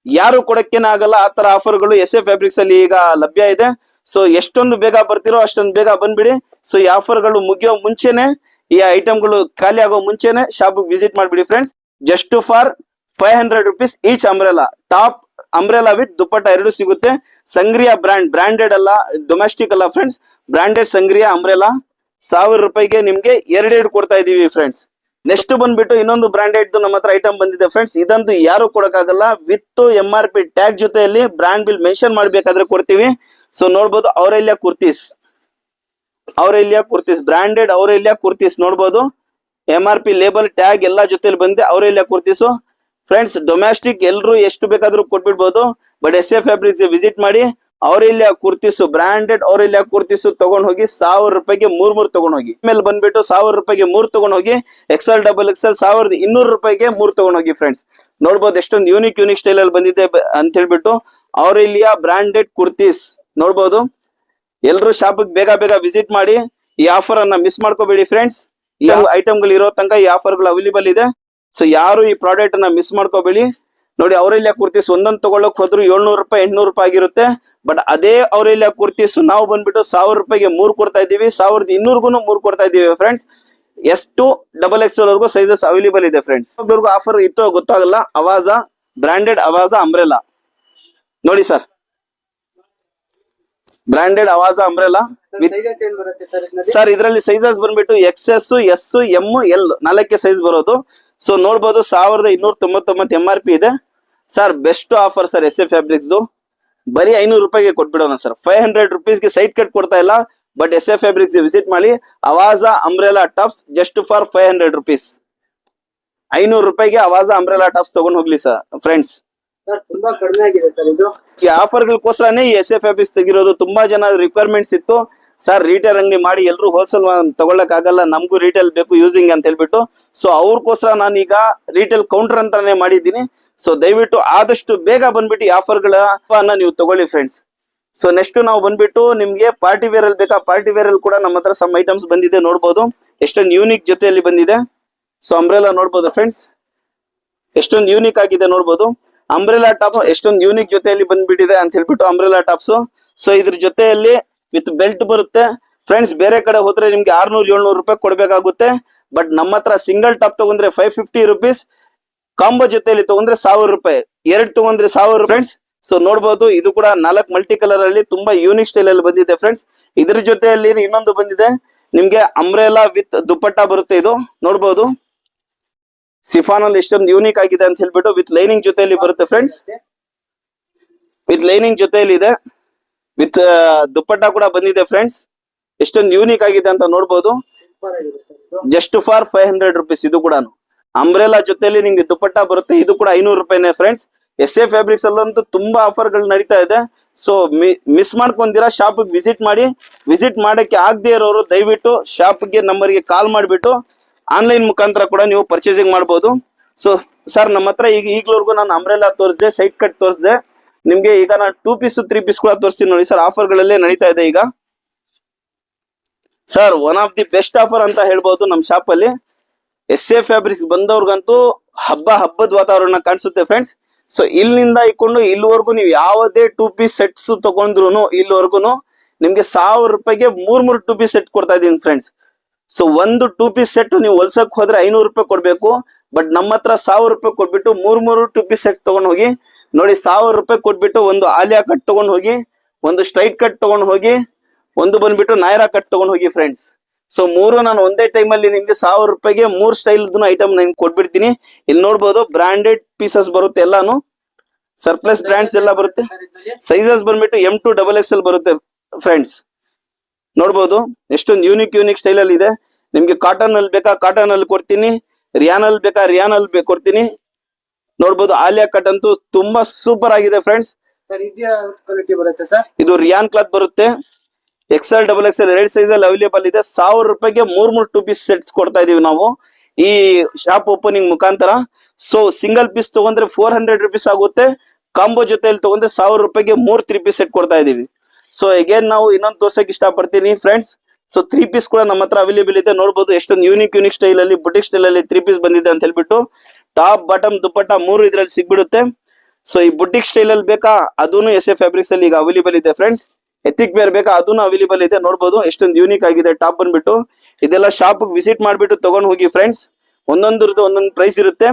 ಯಾರು ಕೊಡಕ್ಕೇನೆ ಆಗಲ್ಲ. ಆ ತರ ಆಫರ್ಗಳು SF ಫ್ಯಾಬ್ರಿಕ್ಸ್ ಅಲ್ಲಿ ಈಗ ಲಭ್ಯ ಇದೆ. ಸೊ ಎಷ್ಟೊಂದು ಬೇಗ ಬರ್ತಿರೋ ಅಷ್ಟೊಂದು ಬೇಗ ಬಂದ್ಬಿಡಿ. ಸೊ ಈ ಆಫರ್ಗಳು ಮುಗಿಯೋ ಮುಂಚೆನೆ, ಈ ಐಟಮ್ಗಳು ಖಾಲಿ ಆಗೋ ಮುಂಚೆನೆ ಶಾಪ್ ವಿಸಿಟ್ ಮಾಡ್ಬಿಡಿ friends. Just for 500 rupees each umbrella. Top umbrella with dupatta ಎರಡು ಸಿಗುತ್ತೆ. ಸಂಗ್ರಿಯಾ ಬ್ರಾಂಡೆಡ್ ಅಲ್ಲ, ಡೊಮೆಸ್ಟಿಕ್ ಅಲ್ಲ ಫ್ರೆಂಡ್ಸ್. ಬ್ರಾಂಡೆಡ್ ಸಂಗ್ರಿಯಾ ಅಂಬ್ರೆಲಾ 1,000 ರೂಪಾಯಿಗೆ ನಿಮ್ಗೆ 2 ಕೊಡ್ತಾ ಇದೀವಿ ಫ್ರೆಂಡ್ಸ್. ನೆಕ್ಸ್ಟ್ ಬಂದ್ಬಿಟ್ಟು ಇನ್ನೊಂದು ಬ್ರಾಂಡೆಡ್ ನಮ್ಮ ಹತ್ರ ಐಟಮ್ ಬಂದಿದೆ ಫ್ರೆಂಡ್ಸ್. ಇದಂತೂ ಯಾರು ಕೊಡಕ್ಕಾಗಲ್ಲ, ವಿತ್ MRP ಟ್ಯಾಗ್ ಜೊತೆಯಲ್ಲಿ ಬ್ರಾಂಡ್ ಬಿಲ್ ಮೆನ್ಷನ್ ಮಾಡ್ಬೇಕಾದ್ರೆ ಕೊಡ್ತೀವಿ. ಸೊ ನೋಡ್ಬೋದು ಅವರೆಲ್ಲಿಯ ಕುರ್ತೀಸ್ ಬ್ರಾಂಡೆಡ್ ಅವರೆಲ್ಲಿಯ ಕುರ್ತೀಸ್ ನೋಡ್ಬೋದು. MRP ಲೇಬಲ್ ಟ್ಯಾಗ್ ಎಲ್ಲಾ ಜೊತೆಲಿ ಬಂದಿದೆ. ಅವರೆಲ್ಲಿಯ ಕುರ್ತೀಸು ಫ್ರೆಂಡ್ಸ್, ಡೊಮ್ಯಾಸ್ಟಿಕ್ ಎಲ್ರು ಎಷ್ಟು ಬೇಕಾದ್ರೂ ಕೊಟ್ಬಿಡ್ಬೋದು. ಬಟ್ SA ಫ್ಯಾಬ್ರಿಕ್ಸ್ ವಿಸಿಟ್ ಮಾಡಿ. ಅವರೆಲ್ಲಿಯ ಕುರ್ತೀಸು ಬ್ರಾಂಡೆಡ್ ಅವರೆಲ್ಲಿಯ ಕುರ್ತೀಸು ತಗೊಂಡ್ ಹೋಗಿ 1000 ರೂಪಾಯಿಗೆ ಮೂರ್ ತಗೊಂಡ್ ಹೋಗಿ. ಆಮೇಲೆ ಬಂದ್ಬಿಟ್ಟು 1000 ರೂಪಾಯಿಗೆ 3 ತಗೊಂಡ್ ಹೋಗಿ. XL XXL 1200 ರೂಪಾಯಿಗೆ 3 ತಗೊಂಡ್ ಹೋಗಿ ಫ್ರೆಂಡ್ಸ್. ನೋಡ್ಬೋದು ಎಷ್ಟೊಂದು ಯೂನಿಕ್ ಸ್ಟೈಲ್ ಅಲ್ಲಿ ಬಂದಿದೆ ಅಂತ ಹೇಳ್ಬಿಟ್ಟು. ಅವರೆಲ್ಲಿಯ ಬ್ರಾಂಡೆಡ್ ಕುರ್ತೀಸ್ ನೋಡ್ಬೋದು. ಎಲ್ರು ಶಾಪ್ ಬೇಗ ವಿಸಿಟ್ ಮಾಡಿ. ಈ ಆಫರ್ ಅನ್ನ ಮಿಸ್ ಮಾಡ್ಕೋಬೇಡಿ ಫ್ರೆಂಡ್ಸ್. ಈ ಐಟಮ್ ಗಳು ಇರೋ ತನಕ ಈ ಆಫರ್ ಗಳು ಅವೈಲೇಬಲ್ ಇದೆ. ಸೊ ಯಾರು ಈ ಪ್ರಾಡಕ್ಟ್ ಅನ್ನ ಮಿಸ್ ಮಾಡ್ಕೋಬೇಡಿ. ನೋಡಿ ಅವರೆಲ್ಲಿಯ ಕುರ್ತೀಸ್ ಒಂದೊಂದು ತಗೊಳ್ಳಕ್ ಹೋದ್ರು 700 ರೂಪಾಯಿ 800 ರೂಪಾಯಿ ಆಗಿರುತ್ತೆ. ಬಟ್ ಅದೇ ಅವರೆಲ್ಲಿಯ ಕುರ್ತೀಸ್ ನಾವು ಬಂದ್ಬಿಟ್ಟು 1000 ರೂಪಾಯಿಗೆ 3 ಕೊಡ್ತಾ ಇದೀವಿ. 1200ಗೂ 3 ಕೊಡ್ತಾ ಇದೀವಿ ಫ್ರೆಂಡ್ಸ್. S2 XXL ವರೆಗೂ ಸೈಜಸ್ ಅವೈಲೇಬಲ್ ಇದೆ ಫ್ರೆಂಡ್ಸ್. ಆಫರ್ ಇತ್ತು ಗೊತ್ತಾಗಲ್ಲ. ಅವಾಜಾ ಬ್ರಾಂಡೆಡ್ ಅವಾಜಾ ಅಂಬ್ರೆಲಾ ನೋಡಿ ಸರ್, ಬ್ರಾಂಡೆಡ್ ಅವಾಜಾ ಅಂಬ್ರೆಲಾ ಸೈಜಸ್ ಏನ್ ಬರುತ್ತೆ ಸರ್ ಇದರಲ್ಲಿ? ಸರ್ ಇದರಲ್ಲಿ ಸೈಜಸ್ ಬಂದ್ಬಿಟ್ಟು XS S M L 4 size ಬರೋದು. ಸೊ ನೋಡ್ಬೋದು 1299 MRP ಇದೆ sir. Best offer sir SA fabrics. ಬರೀ 500 ರೂಪಾಯಿಗೆ ಕೊಟ್ಬಿಡೋಣ ಸರ್. 500 ರುಪೀಸ್ಗೆ ಸೈಡ್ ಕಟ್ ಕೊಡ್ತಾ ಇಲ್ಲ. ಬಟ್ SA ಫ್ಯಾಬ್ರಿಕ್ಸ್ ವಿಸಿಟ್ ಮಾಡಿ. ಅವಾಜಾ umbrella tops just for 500 rupees. 500 ರೂಪಾಯಿಗೆ ಅವಾಜಾ ಅಂಬ್ರೆಲಾ ಟಾಪ್ಸ್ ತಗೊಂಡ್ ಹೋಗ್ಲಿ ಸರ್ ಫ್ರೆಂಡ್ಸ್. ಸರ್ ತುಂಬಾ ಕಡಿಮೆ ಆಗಿದೆ ಸರ್ ಇದು. ಈ ಆಫರ್ ಗಳಕೋಸ್ಕರನೇ ಈ SA ಫ್ಯಾಬ್ರಿಕ್ಸ್ ತೆಗಿರೋದು. ತುಂಬಾ ಜನ ರಿಕ್ವೈರ್ಮೆಂಟ್ಸ್ ಇತ್ತು ಸರ್, ರಿಟೇಲ್ ಅಂಗಡಿ ಮಾಡಿ ಎಲ್ರು ಹೋಲ್ಸೇಲ್ ತಗೊಳಕ್ ಆಗಲ್ಲ, ನಮಗೂ ರಿಟೇಲ್ ಬೇಕು ಯೂಸಿಂಗ್ ಅಂತ ಹೇಳ್ಬಿಟ್ಟು. ಸೊ ಅವ್ರಕೋಸ್ಕರ ನಾನು ಈಗ ರಿಟೇಲ್ ಕೌಂಟರ್ ಅಂತಾನೆ ಮಾಡಿದ್ದೀನಿ. ಸೊ ದಯವಿಟ್ಟು ಆದಷ್ಟು ಬೇಗ ಬಂದ್ಬಿಟ್ಟು ಈ ಆಫರ್ ಗಳನ್ನ ನೀವು ತಗೊಳ್ಳಿ ಫ್ರೆಂಡ್ಸ್. ಸೊ ನೆಕ್ಸ್ಟ್ ನಾವು ಬಂದ್ಬಿಟ್ಟು ನಿಮ್ಗೆ ಪಾರ್ಟಿ ವೇರ್ ಅಲ್ಲಿ ಬೇಕಾ, ಪಾರ್ಟಿ ವೇರ್ ಅಲ್ಲಿ ಕೂಡ ನಮ್ಮ ಹತ್ರ ಸಮ್ ಐಟಮ್ಸ್ ಬಂದಿದೆ. ನೋಡ್ಬೋದು ಎಷ್ಟೊಂದು ಯೂನಿಕ್ ಜೊತೆಯಲ್ಲಿ ಬಂದಿದೆ. ಸೊ ಅಂಬ್ರೆಲಾ ನೋಡ್ಬೋದು ಫ್ರೆಂಡ್ಸ್, ಎಷ್ಟೊಂದು ಯೂನಿಕ್ ಆಗಿದೆ ನೋಡ್ಬೋದು. ಅಂಬ್ರೆಲಾ ಟಾಪ್ಸ್ ಎಷ್ಟೊಂದು ಯೂನಿಕ್ ಜೊತೆಯಲ್ಲಿ ಬಂದ್ಬಿಟ್ಟಿದೆ ಅಂತ ಹೇಳ್ಬಿಟ್ಟು ಅಂಬ್ರೆಲಾ ಟಾಪ್ಸ್. ಸೊ ಇದ್ರ ಜೊತೆಯಲ್ಲಿ ವಿತ್ ಬೆಲ್ಟ್ ಬರುತ್ತೆ ಫ್ರೆಂಡ್ಸ್. ಬೇರೆ ಕಡೆ ಹೋದ್ರೆ ನಿಮ್ಗೆ 600-700 ರೂಪಾಯಿ ಕೊಡ್ಬೇಕಾಗುತ್ತೆ. ಬಟ್ ನಮ್ಮ ಹತ್ರ ಸಿಂಗಲ್ ಟಾಪ್ ತಗೊಂಡ್ರೆ 550 ರುಪೀಸ್, ಕಾಂಬೋ ಜೊತೆಯಲ್ಲಿ ತಗೊಂಡ್ರೆ 1000 ರೂಪಾಯಿ, 2 ತಗೊಂಡ್ರೆ 1000 ಫ್ರೆಂಡ್ಸ್. ಸೊ ನೋಡ್ಬೋದು ಇದು ಕೂಡ 4 ಮಲ್ಟಿ ಕಲರ್ ಅಲ್ಲಿ ತುಂಬಾ ಯೂನಿಕ್ ಸ್ಟೈಲ್ ಅಲ್ಲಿ ಬಂದಿದೆ ಫ್ರೆಂಡ್ಸ್. ಇದ್ರ ಜೊತೆಯಲ್ಲಿ ಇನ್ನೊಂದು ಬಂದಿದೆ ನಿಮ್ಗೆ ಅಂಬ್ರೆಲಾ ವಿತ್ ದುಪ್ಪಟ್ಟ ಬರುತ್ತೆ. ಇದು ನೋಡ್ಬೋದು ಸಿಫಾನ್ ಅಲ್ಲಿ ಎಷ್ಟೊಂದು ಯೂನಿಕ್ ಆಗಿದೆ ಅಂತ ಹೇಳ್ಬಿಟ್ಟು. ವಿತ್ ಲೈನಿಂಗ್ ಜೊತೆಯಲ್ಲಿ ಬರುತ್ತೆ ಫ್ರೆಂಡ್ಸ್. ವಿತ್ ಲೈನಿಂಗ್ ಜೊತೆಯಲ್ಲಿ ಇದೆ, ವಿತ್ ದುಪ್ಪಟ್ಟ ಕೂಡ ಬಂದಿದೆ ಫ್ರೆಂಡ್ಸ್. ಎಷ್ಟೊಂದು ಯೂನಿಕ್ ಆಗಿದೆ ಅಂತ ನೋಡ್ಬೋದು. ಸೂಪರ್ ಆಗಿದೆ ಸರ್ ಇದು. Just for 500 rupees. ಇದು ಕೂಡ ಅಂಬ್ರೆಲಾ ಜೊತೆಯಲ್ಲಿ ನಿಮ್ಗೆ ದುಪ್ಪಟ್ಟ ಬರುತ್ತೆ. ಇದು ಕೂಡ 500 ರೂಪಾಯಿನೇ ಫ್ರೆಂಡ್ಸ್. SA ಫ್ಯಾಬ್ರಿಕ್ಸ್ ಅಲ್ಲಂತೂ ತುಂಬಾ ಆಫರ್ ಗಳು ನಡೀತಾ ಇದೆ. ಸೊ ಮಿಸ್ ಮಾಡ್ಕೊಂದಿರಾ ಶಾಪ್ ವಿಸಿಟ್ ಮಾಡಿ. ವಿಸಿಟ್ ಮಾಡಕ್ಕೆ ಆಗದೆ ಇರೋರು ದಯವಿಟ್ಟು ಶಾಪ್ಗೆ ನಂಬರ್ಗೆ ಕಾಲ್ ಮಾಡಿಬಿಟ್ಟು ಆನ್ಲೈನ್ ಮುಖಾಂತರ ಕೂಡ ನೀವು ಪರ್ಚೇಸಿಂಗ್ ಮಾಡಬಹುದು. ಸೊ ಸರ್ ನಮ್ಮ ಹತ್ರ ಈಗಲವರೆಗೂ ನಾನು ಅಂಬ್ರೆಲಾ ತೋರಿಸಿದೆ, ಸೈಡ್ ಕಟ್ ತೋರಿಸಿದೆ ನಿಮ್ಗೆ. ಈಗ ನಾನು 2 ಪೀಸ್ 3 ಪೀಸ್ ಕೂಡ ತೋರಿಸ್ತೀನಿ ನೋಡಿ ಸರ್. ಆಫರ್ ಗಳಲ್ಲೇ ನಡೀತಾ ಇದೆ ಈಗ sir. One of the best offer ಅಂತ ಹೇಳ್ಬೋದು ನಮ್ಮ ಶಾಪ್ ಅಲ್ಲಿ. SA ಫ್ಯಾಬ್ರಿಕ್ಸ್ ಬಂದವ್ರಿಗಂತೂ ಹಬ್ಬದ ವಾತಾವರಣ ಕಾಣಿಸುತ್ತೆ ಫ್ರೆಂಡ್ಸ್. ಸೊ ಇಲ್ಲಿಂದ ಇಟ್ಕೊಂಡು ಇಲ್ಲಿವರೆಗೂ ನೀವು ಯಾವುದೇ 2 ಪೀಸ್ ಸೆಟ್ಸ್ ತಗೊಂಡ್ರು ಇಲ್ಲಿವರೆಗೂ ನಿಮ್ಗೆ 1000 ರೂಪಾಯಿಗೆ 3 2 ಪೀಸ್ ಸೆಟ್ ಕೊಡ್ತಾ ಇದೀನಿ ಫ್ರೆಂಡ್ಸ್. ಸೊ ಒಂದು 2 ಪೀಸ್ ಸೆಟ್ ನೀವು ಹೊಲ್ಸಕ್ ಹೋದ್ರೆ 500 ರೂಪಾಯಿ ಕೊಡ್ಬೇಕು. ಬಟ್ ನಮ್ಮ ಹತ್ರ 1000 ರೂಪಾಯಿ ಕೊಟ್ಬಿಟ್ಟು 3 2 ಪೀಸ್ ಸೆಟ್ ತಗೊಂಡ್ ಹೋಗಿ. ನೋಡಿ 1000 ರೂಪಾಯಿ ಕೊಟ್ಬಿಟ್ಟು ಒಂದು ಆಲಿಯಾ ಕಟ್ ತಗೊಂಡ್ ಹೋಗಿ, ಒಂದು ಸ್ಟ್ರೈಟ್ ಕಟ್ ತಗೊಂಡ್ ಹೋಗಿ, ಒಂದು ಬಂದ್ಬಿಟ್ಟು ನಾಯರಾ ಕಟ್ ತಗೊಂಡ್ ಹೋಗಿ ಫ್ರೆಂಡ್ಸ್. ಸೊ 3 ನಾನು ಒಂದೇ ಟೈಮ್ ಅಲ್ಲಿ ನಿಮ್ಗೆ 1000 ರೂಪಾಯಿಗೆ 3 ಸ್ಟೈಲ್ ಐಟಮ್ ನಾನು ಕೊಟ್ಬಿಡ್ತೀನಿ. ಇಲ್ಲಿ ನೋಡ್ಬೋದು ಬ್ರಾಂಡೆಡ್ ಪೀಸಸ್ ಬರುತ್ತೆ ಎಲ್ಲಾನು. ಸರ್ಪ್ಲಸ್ ಬ್ರಾಂಡ್ಸ್ ಎಲ್ಲ ಬರುತ್ತೆ. ಸೈಜಸ್ ಬಂದ್ಬಿಟ್ಟು M2 XXL ಬರುತ್ತೆ ಫ್ರೆಂಡ್ಸ್. ನೋಡ್ಬೋದು ಎಷ್ಟೊಂದು ಯೂನಿಕ್ ಸ್ಟೈಲ್ ಅಲ್ಲಿ ಇದೆ. ನಿಮ್ಗೆ ಕಾಟನ್ ಅಲ್ಲಿ ಬೇಕಾ ಕಾಟನ್ ಅಲ್ಲಿ ಕೊಡ್ತೀನಿ, ರಿಯಾನ್ ಅಲ್ಲಿ ಬೇಕಾ ರಿಯಾನ್ ಅಲ್ಲಿ ಕೊಡ್ತೀನಿ. ನೋಡ್ಬೋದು ಆಲಿಯಾ ಕಟ್ ಅಂತೂ ತುಂಬಾ ಸೂಪರ್ ಆಗಿದೆ ಫ್ರೆಂಡ್ಸ್. ಸರ್ ಇದು ಕ್ವಾಲಿಟಿ ಬರುತ್ತೆ ಸರ್? ಇದು ರಿಯಾನ್ ಕ್ಲಾತ್ ಬರುತ್ತೆ. XL XXL 2 ಸೈಜ್ ಅಲ್ಲಿ ಅವೈಲೇಬಲ್ ಇದೆ. 1000 ರೂಪಾಯಿಗೆ 3 2 ಪೀಸ್ ಸೆಟ್ಸ್ ಕೊಡ್ತಾ ಇದೀವಿ ನಾವು ಈ ಶಾಪ್ ಓಪನಿಂಗ್ ಮುಖಾಂತರ. ಸೊ ಸಿಂಗಲ್ ಪೀಸ್ ತಗೊಂಡ್ರೆ 400 ರೂಪೀಸ್ ಆಗುತ್ತೆ. ಕಾಂಬೋ ಜೊತೆಯಲ್ಲಿ ತಗೊಂಡ್ರೆ 1000 ರೂಪಾಯಿಗೆ 3 3 ಪೀಸ್ ಸೆಟ್ ಕೊಡ್ತಾ ಇದೀವಿ. ಸೊ ಅಗೇನ್ ನಾವು ಇನ್ನೊಂದು ತೋರ್ಸಕ್ ಇಷ್ಟ ಪಡ್ತೀನಿ ಫ್ರೆಂಡ್ಸ್. ಸೊ 3 ಪೀಸ್ ಕೂಡ ನಮ್ಮ ಹತ್ರ ಅವೈಲೇಬಲ್ ಇದೆ. ನೋಡ್ಬೋದು ಎಷ್ಟೊಂದು ಯೂನಿಕ್ ಸ್ಟೈಲ್ ಅಲ್ಲಿ ಬುಟಿಕ್ ಸ್ಟೈಲ್ ಅಲ್ಲಿ 3 ಪೀಸ್ ಬಂದಿದೆ ಅಂತ ಹೇಳ್ಬಿಟ್ಟು. ಟಾಪ್ ಬಾಟಮ್ ದುಪ್ಪಟ್ಟ 3 ಇದ್ರಲ್ಲಿ ಸಿಗ್ಬಿಡುತ್ತೆ. ಸೊ ಈ ಬುಟಿಕ್ ಸ್ಟೈಲ್ ಅಲ್ಲಿ ಬೇಕಾ ಅದೂನು SA ಫ್ಯಾಬ್ರಿಕ್ಸ್ ಅಲ್ಲಿ ಈಗ ಅವೈಲೇಬಲ್ ಇದೆ ಫ್ರೆಂಡ್ಸ್. ಎಥಿಕ್ ವೇರ್ ಬೇಕಾ ಅದೂನು ಅವೈಲೇಬಲ್ ಇದೆ. ನೋಡ್ಬೋದು ಎಷ್ಟೊಂದು ಯೂನಿಕ್ ಆಗಿದೆ ಟಾಪ್ ಬಂದ್ಬಿಟ್ಟು. ಇದೆಲ್ಲ ಶಾಪ್ ವಿಸಿಟ್ ಮಾಡ್ಬಿಟ್ಟು ತಗೊಂಡ್ ಹೋಗಿ ಫ್ರೆಂಡ್ಸ್. ಒಂದೊಂದು ಪ್ರೈಸ್ ಇರುತ್ತೆ.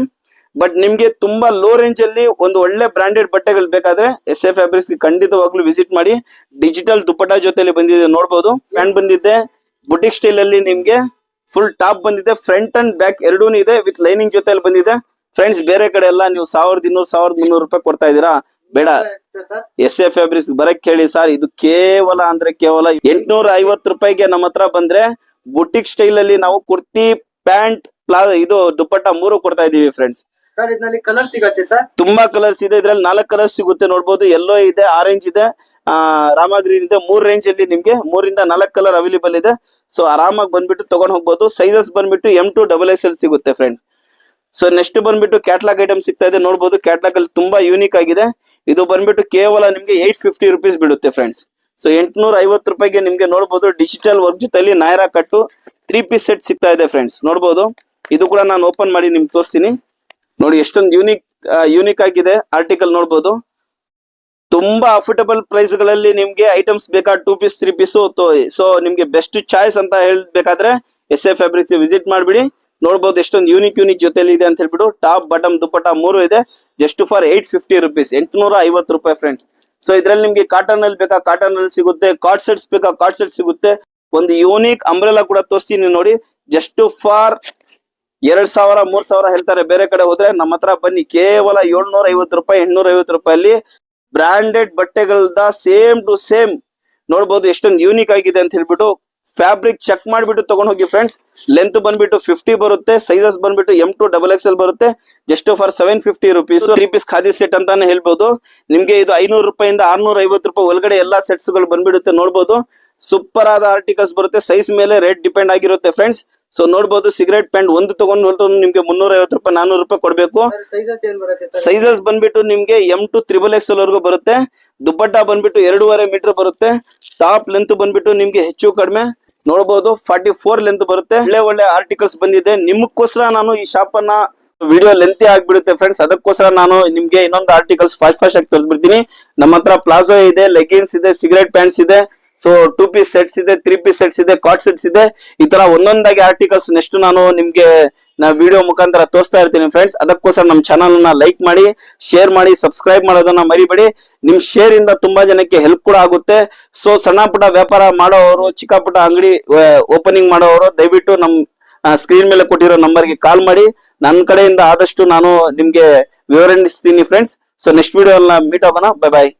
ಬಟ್ ನಿಮ್ಗೆ ತುಂಬಾ ಲೋ ರೇಂಜ್ ಅಲ್ಲಿ ಒಂದು ಒಳ್ಳೆ ಬ್ರಾಂಡೆಡ್ ಬಟ್ಟೆಗಳು ಬೇಕಾದ್ರೆ SA ಫ್ಯಾಬ್ರಿಕ್ಸ್ ಖಂಡಿತವಾಗ್ಲೂ ವಿಸಿಟ್ ಮಾಡಿ. ಡಿಜಿಟಲ್ ದುಪ್ಪಟ್ಟ ಜೊತೆಲಿ ಬಂದಿದೆ ನೋಡ್ಬೋದು. ಪ್ಯಾಂಟ್ ಬಂದಿದೆ ಬುಟಿಕ್ ಸ್ಟೈಲ್ ಅಲ್ಲಿ ನಿಮ್ಗೆ ಫುಲ್ ಟಾಪ್ ಬಂದಿದೆ, ಫ್ರಂಟ್ ಅಂಡ್ ಬ್ಯಾಕ್ ಎರಡೂ ಇದೆ, ವಿತ್ ಲೈನಿಂಗ್ ಜೊತೆಲಿ ಬಂದಿದೆ ಫ್ರೆಂಡ್ಸ್. ಬೇರೆ ಕಡೆ ಎಲ್ಲ ನೀವು 1200 1300 ರೂಪಾಯಿ ಕೊಡ್ತಾ ಇದೀರಾ, ಬೇಡ. ಎಸ್ ಎ ಫ್ಯಾಬ್ರಿಕ್ಸ್ ಬರಕ್ ಹೇಳಿ ಸರ್, ಇದು ಕೇವಲ 850 ರೂಪಾಯಿಗೆ ನಮ್ಮ ಹತ್ರ ಬಂದ್ರೆ ಬುಟಿಕ್ ಸ್ಟೈಲ್ ಅಲ್ಲಿ ನಾವು ಕುರ್ತಿ, ಪ್ಯಾಂಟ್, ಇದು ದುಪ್ಪಟ್ಟ 3 ಕೊಡ್ತಾ ಇದೀವಿ ಫ್ರೆಂಡ್ಸ್. ಸರ್ ಇದರಲ್ಲಿ ಕಲರ್ ಸಿಗತ್ತೆ ಸರ್? ತುಂಬಾ ಕಲರ್ಸ್ ಇದೆ, ಇದ್ರಲ್ಲಿ 4 ಕಲರ್ಸ್ ಸಿಗುತ್ತೆ ನೋಡ್ಬೋದು. ಯೆಲ್ಲೋ ಇದೆ, ಆರೆಂಜ್ ಇದೆ, ರಾಮ ಗ್ರೀನ್ ಇದೆ. 3 ರೇಂಜ್ ಅಲ್ಲಿ ನಿಮ್ಗೆ 3 ಇಂದ 4 ಕಲರ್ ಅವೈಲೇಬಲ್ ಇದೆ. ಸೊ ಆರಾಮಾಗಿ ಬಂದ್ಬಿಟ್ಟು ತಗೊಂಡ್ ಹೋಗ್ಬೋದು. ಸೈಜಸ್ ಬಂದ್ಬಿಟ್ಟು M2 XXL ಸಿಗುತ್ತೆ ಫ್ರೆಂಡ್ಸ್. ಸೊ ನೆಕ್ಸ್ಟ್ ಬಂದ್ಬಿಟ್ಟು ಕ್ಯಾಟ್ಲಾಗ್ ಐಟಮ್ ಸಿಗ್ತಾ ಇದೆ ನೋಡ್ಬೋದು. ಕ್ಯಾಟ್ಲಾಗ್ ಅಲ್ಲಿ ತುಂಬಾ ಯೂನಿಕ್ ಆಗಿದೆ. ಇದು ಬಂದ್ಬಿಟ್ಟು ಕೇವಲ ನಿಮ್ಗೆ 850 ರೂಪೀಸ್ ಬೀಳುತ್ತೆ ಫ್ರೆಂಡ್ಸ್. ಸೊ 850 ರೂಪಾಯಿಗೆ ನಿಮ್ಗೆ ನೋಡ್ಬೋದು ಡಿಜಿಟಲ್ ವರ್ಕ್ ಜೊತೆಲಿ ನಾಯರಾ ಕಟ್ಟು 3 ಪೀಸ್ ಸೆಟ್ ಸಿಗ್ತಾ ಇದೆ ಫ್ರೆಂಡ್ಸ್. ನೋಡ್ಬೋದು, ಇದು ಕೂಡ ನಾನು ಓಪನ್ ಮಾಡಿ ನಿಮ್ಗೆ ತೋರಿಸ್ತೀನಿ. ನೋಡಿ ಎಷ್ಟೊಂದು ಯೂನಿಕ್ ಆಗಿದೆ ಆರ್ಟಿಕಲ್ ನೋಡ್ಬೋದು. ತುಂಬಾ ಅಫೋರ್ಡಬಲ್ ಪ್ರೈಸ್ ಗಳಲ್ಲಿ ನಿಮ್ಗೆ ಐಟಮ್ಸ್ ಬೇಕಾ 2 ಪೀಸ್ 3 ಪೀಸ್. ಸೊ ನಿಮ್ಗೆ ಬೆಸ್ಟ್ ಚಾಯ್ಸ್ ಅಂತ ಹೇಳ್ಬೇಕಾದ್ರೆ ಎಸ್ ಎ ಫ್ಯಾಬ್ರಿಕ್ಸ್ ವಿಸಿಟ್ ಮಾಡ್ಬಿಡಿ. ನೋಡ್ಬೋದು ಎಷ್ಟೊಂದು ಯೂನಿಕ್ ಜೊತೆಲಿ ಇದೆ ಅಂತ ಹೇಳ್ಬಿಟ್ಟು. ಟಾಪ್ ಬಾಟಮ್ ದುಪ್ಪಟ್ಟ 3 ಇದೆ, ಜಸ್ಟ್ ಫಾರ್ 850 ರೂಪೀಸ್, 850 ರೂಪಾಯಿ ಫ್ರೆಂಡ್ಸ್. ಸೊ ಇದ್ರಲ್ಲಿ ನಿಮ್ಗೆ ಕಾಟನ್ ಅಲ್ಲಿ ಬೇಕಾ ಕಾಟನ್ ಅಲ್ಲಿ ಸಿಗುತ್ತೆ, ಕಾರ್ಡ್ ಸೆಟ್ಸ್ ಬೇಕಾ ಕಾರ್ಡ್ ಸೆಟ್ ಸಿಗುತ್ತೆ. ಒಂದು ಯೂನಿಕ್ ಅಂಬ್ರೆಲಾ ಕೂಡ ತೋರಿಸ್ತೀನಿ ನೋಡಿ, ಜಸ್ಟ್ ಫಾರ್ 2000 3000 ಹೇಳ್ತಾರೆ ಬೇರೆ ಕಡೆ ಹೋದ್ರೆ. ನಮ್ಮ ಹತ್ರ ಬನ್ನಿ, ಕೇವಲ 750 ರೂಪಾಯಿ 850 ರೂಪಾಯಲ್ಲಿ ಬ್ರಾಂಡೆಡ್ ಬಟ್ಟೆಗಳದ ಸೇಮ್ ಟು ಸೇಮ್. ನೋಡ್ಬೋದು ಎಷ್ಟೊಂದು ಯೂನಿಕ್ ಆಗಿದೆ ಅಂತ ಹೇಳ್ಬಿಟ್ಟು. ಫ್ಯಾಬ್ರಿಕ್ ಚೆಕ್ ಮಾಡ್ಬಿಟ್ಟು ತಗೊಂಡ್ ಹೋಗಿ ಫ್ರೆಂಡ್ಸ್. ಲೆಂತ್ ಬಂದ್ಬಿಟ್ಟು 50 ಬರುತ್ತೆ, ಸೈಜಸ್ ಬಂದ್ಬಿಟ್ಟು M2 XXL ಬರುತ್ತೆ, just for 750 rupees. 3 piece khadi set ಅಂತಾನೆ ಹೇಳ್ಬೋದು. ನಿಮ್ಗೆ ಇದು 500 ರೂಪಾಯಿಂದ 650 ರೂಪಾಯಿ ಒಳಗಡೆ ಎಲ್ಲಾ ಸೆಟ್ಸ್ ಗಳು ಬಂದ್ಬಿಡುತ್ತೆ. ನೋಡ್ಬೋದು ಸೂಪರ್ ಆದ ಆರ್ಟಿಕಲ್ಸ್ ಬರುತ್ತೆ, ಸೈಜ್ ಮೇಲೆ ರೇಟ್ ಡಿಪೆಂಡ್ ಆಗಿರುತ್ತೆ ಫ್ರೆಂಡ್ಸ್. ಸೊ ನೋಡ್ಬೋದು ಸಿಗರೇಟ್ ಪ್ಯಾಂಟ್ ಒಂದು ತಗೊಂಡು ನಿಮ್ಗೆ 350 ರೂಪಾಯಿ 400 ರೂಪಾಯಿ ಕೊಡ್ಬೇಕು. ಸೈಜಸ್ ಏನ್ ಬರುತ್ತೆ ಸರ್? ಸೈಜಸ್ ಬಂದ್ಬಿಟ್ಟು ನಿಮ್ಗೆ M2 XXL ವರೆಗೂ ಬರುತ್ತೆ. ದುಪ್ಪಟ್ಟ ಬಂದ್ಬಿಟ್ಟು 2.5 ಮೀಟರ್ ಬರುತ್ತೆ. ಟಾಪ್ ಲೆಂತ್ ಬಂದ್ಬಿಟ್ಟು ನಿಮ್ಗೆ ಹೆಚ್ಚು ಕಡಿಮೆ ನೋಡಬಹುದು 44 ಲೆಂತ್ ಬರುತ್ತೆ. ಒಳ್ಳೆ ಆರ್ಟಿಕಲ್ಸ್ ಬಂದಿದೆ ನಿಮಗೋಸ್ಕರ. ನಾನು ಈ ಶಾಪ್ ಅನ್ನ ವಿಡಿಯೋ ಲೆಂತಿ ಆಗ್ಬಿಡುತ್ತೆ ಫ್ರೆಂಡ್ಸ್, ಅದಕ್ಕೋಸ್ಕರ ನಾನು ನಿಮ್ಗೆ ಇನ್ನೊಂದು ಆರ್ಟಿಕಲ್ಸ್ ಫಾಸ್ಟ್ ಆಗಿ ತೋರಿಸ್ಬಿಡ್ತೀನಿ. ನಮ್ಮ ಹತ್ರ ಪ್ಲಾಜೋ ಇದೆ, ಲೆಗಿನ್ಸ್ ಇದೆ, ಸಿಗರೇಟ್ ಪ್ಯಾಂಟ್ಸ್ ಇದೆ, ಸೊ 2 ಪೀಸ್ ಸೆಟ್ಸ್ ಇದೆ, 3 ಪೀಸ್ ಸೆಟ್ಸ್ ಇದೆ, ಕಾರ್ಡ್ ಸೆಟ್ಸ್ ಇದೆ. ಈ ತರ ಒಂದೊಂದಾಗಿ ಆರ್ಟಿಕಲ್ಸ್ ನೆಕ್ಸ್ಟ್ ನಾನು ನಿಮ್ಗೆ ವಿಡಿಯೋ ಮುಖಾಂತರ ತೋರಿಸ್ತಾ ಇರ್ತೀನಿ ಫ್ರೆಂಡ್ಸ್. ಅದಕ್ಕೋಸ್ಕರ ನಮ್ಮ ಚಾನಲ್ ನ ಲೈಕ್ ಮಾಡಿ, ಶೇರ್ ಮಾಡಿ, ಸಬ್ಸ್ಕ್ರೈಬ್ ಮಾಡೋದನ್ನ ಮರಿಬೇಡಿ. ನಿಮ್ ಶೇರ್ ಇಂದ ತುಂಬಾ ಜನಕ್ಕೆ ಹೆಲ್ಪ್ ಕೂಡ ಆಗುತ್ತೆ. ಸೊ ಸಣ್ಣ ಪುಟ್ಟ ವ್ಯಾಪಾರ ಮಾಡೋರು, ಚಿಕ್ಕ ಪುಟ್ಟ ಅಂಗಡಿ ಓಪನಿಂಗ್ ಮಾಡೋರು ದಯವಿಟ್ಟು ನಮ್ ಸ್ಕ್ರೀನ್ ಮೇಲೆ ಕೊಟ್ಟಿರೋ ನಂಬರ್ಗೆ ಕಾಲ್ ಮಾಡಿ. ನನ್ನ ಕಡೆಯಿಂದ ಆದಷ್ಟು ನಾನು ನಿಮ್ಗೆ ವಿವರಿಸ್ತೀನಿ friends. So next video meet ಆಗೋಣ. ಬೈ ಬಾಯ್.